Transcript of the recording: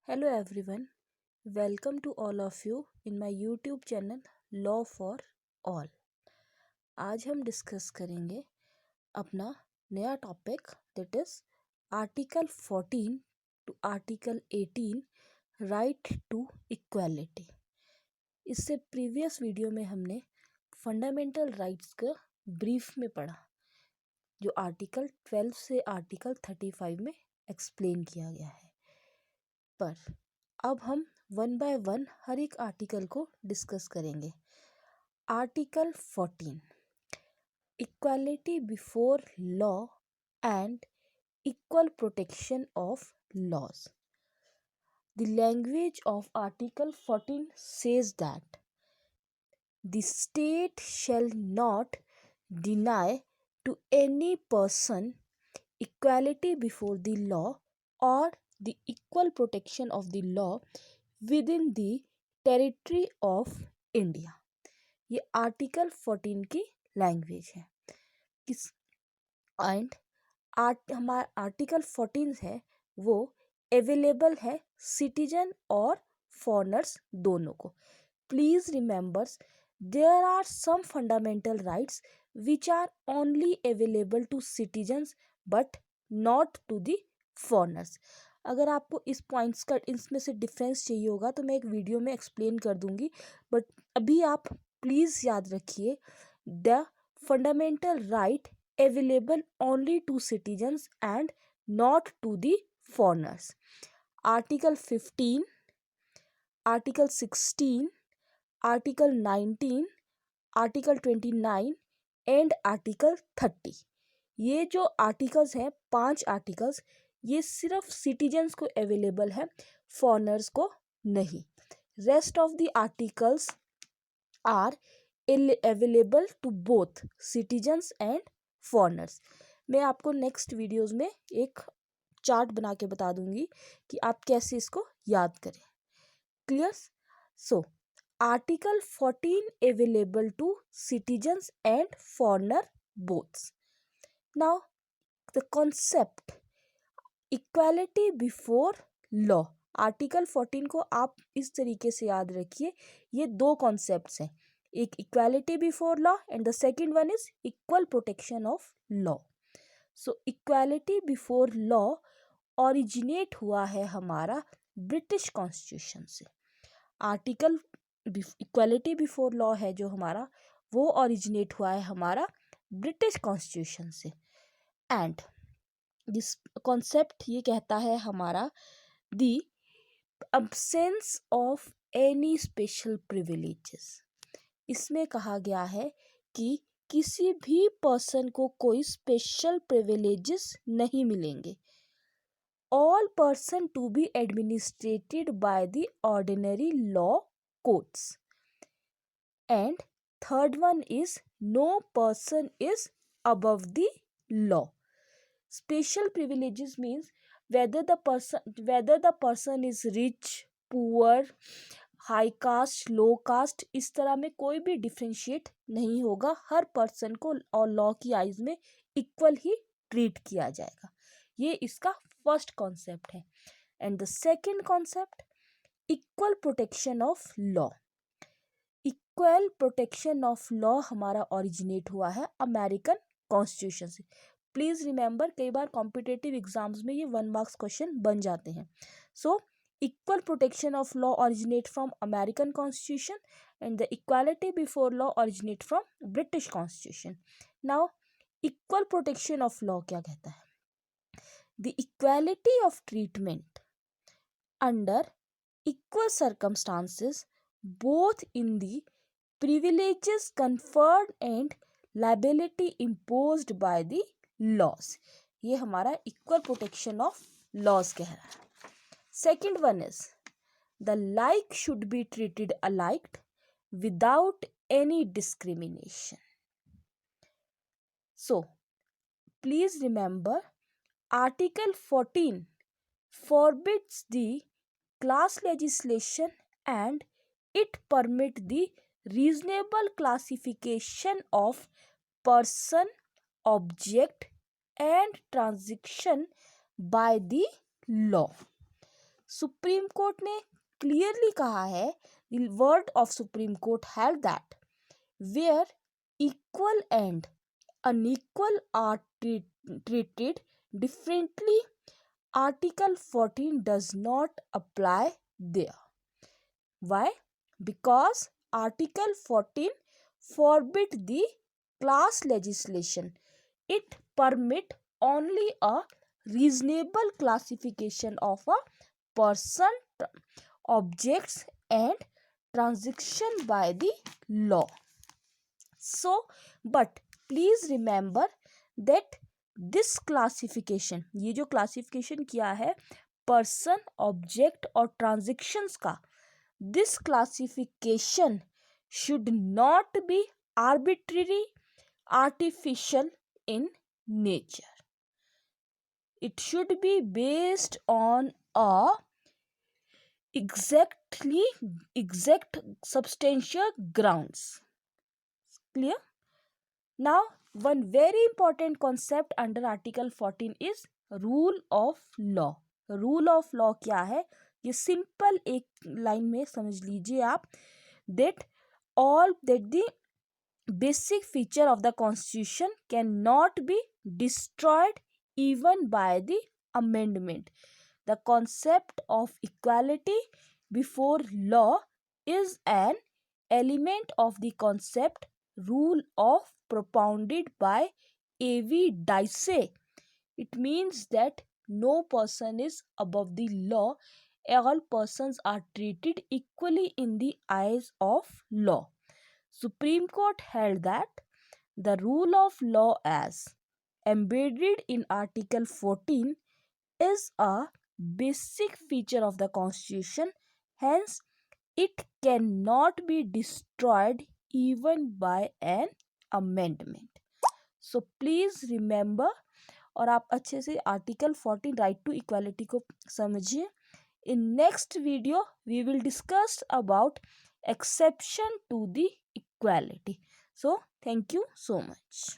Hello everyone, welcome to all of you in my YouTube channel Law for All। आज हम discuss करेंगे अपना नया topic that is article 14 to article 18 right to equality. इससे previous video में हमने fundamental rights का brief में पढ़ा जो आर्टिकल 12 से आर्टिकल 35 में एक्सप्लेन किया गया है। पर अब हम वन बाय वन हर एक आर्टिकल को डिस्कस करेंगे। Article 14 equality before law and equal protection of laws. The language of article 14 says that the state shall not deny to any person equality before the law or the equal protection of the law within the territory of India. ये article 14 की language है। किस and हमारा article 14 है वो available है citizen और foreigners दोनों को। Please remembers there are some fundamental rights which are only available to citizens but not to the foreigners. अगर आपको इस पॉइंट्स का इसमें से डिफरेंस चाहिए होगा तो मैं एक वीडियो में एक्सप्लेन कर दूंगी, बट अभी आप प्लीज़ याद रखिए the fundamental right available only to citizens and not to the foreigners. Article 15, article 16, article 19, article 29 and article 30। ये जो आर्टिकल्स हैं 5 आर्टिकल्स, ये सिर्फ सिटीजन्स को अवेलेबल है, फॉरेनर्स को नहीं। Rest of the articles are available to both citizens and foreigners. मैं आपको नेक्स्ट वीडियोस में एक चार्ट बना के बता दूंगी कि आप कैसे इसको याद करें। Clear? So article 14 available to citizens and foreigner boths. Now the concept equality before law. Article 14 को आप इस तरीके से याद रखिए, ये दो कॉन्सेप्ट्स हैं, एक equality before law and the second one is equal protection of law. So equality before law originate हुआ है हमारा ब्रिटिश कॉन्स्टिट्यूशन से। आर्टिकल इक्वालिटी बिफोर लॉ है जो हमारा, वो ओरिजिनेट हुआ है हमारा ब्रिटिश कॉन्स्टिट्यूशन से। एंड दिस कॉन्सेप्ट ये कहता है हमारा the absence of any special privileges. इसमें कहा गया है कि किसी भी पर्सन को कोई स्पेशल प्रिविलेजेस नहीं मिलेंगे। All person to be administrated by the ordinary law courts. And third one is no person is above the law. Special privileges means whether the person is rich, poor, high caste, low caste, इस तरह में कोई भी differentiate नहीं होगा। हर person को और law की आइज में इक्वल ही ट्रीट किया जाएगा। ये इसका फर्स्ट कॉन्सेप्ट है। And the second concept equal protection of law. Equal protection of law हमारा ओरिजिनेट हुआ है अमेरिकन कॉन्स्टिट्यूशन से। प्लीज रिमेंबर, कई बार कॉम्पिटेटिव एग्जाम्स में ये 1 मार्क्स क्वेश्चन बन जाते हैं। So equal protection of law originate from American constitution and the equality before law originate from British constitution. Now equal protection of law क्या कहता है? The equality of treatment under equal circumstances both in the privileges conferred and liability imposed by the loss. ये हमारा equal protection of loss कह रहा है। Second one is the like should be treated alike without any discrimination. So please remember article 14 forbids the class legislation and it permit the reasonable classification of person, object and transaction by the law। Supreme court ने clearly कहा है, the word of supreme court held that where equal and unequal are treated differently, Article 14 does not apply there. Why? Because Article 14 forbid the class legislation. It permit only a reasonable classification of a person, objects and transaction by the law. So, but please remember that this classification, ये जो classification किया है person, object और transactions का, this classification should not be arbitrary, artificial in nature. It should be based on a exact substantial grounds. Clear? Now, one very important concept under Article 14 is rule of law. Rule of law क्या है? ये simple एक line में समझ लीजिए आप, that the basic feature of the Constitution cannot be destroyed even by the amendment. The concept of equality before law is an element of the concept rule of propounded by A.V. Dicey. It means that no person is above the law. All persons are treated equally in the eyes of law. Supreme Court held that the rule of law as embedded in Article 14 is a basic feature of the Constitution. Hence, it cannot be destroyed even by an amendment. So please remember, और आप अच्छे से article 14 right to equality को समझिए. In next video we will discuss about exception to the equality. So thank you so much.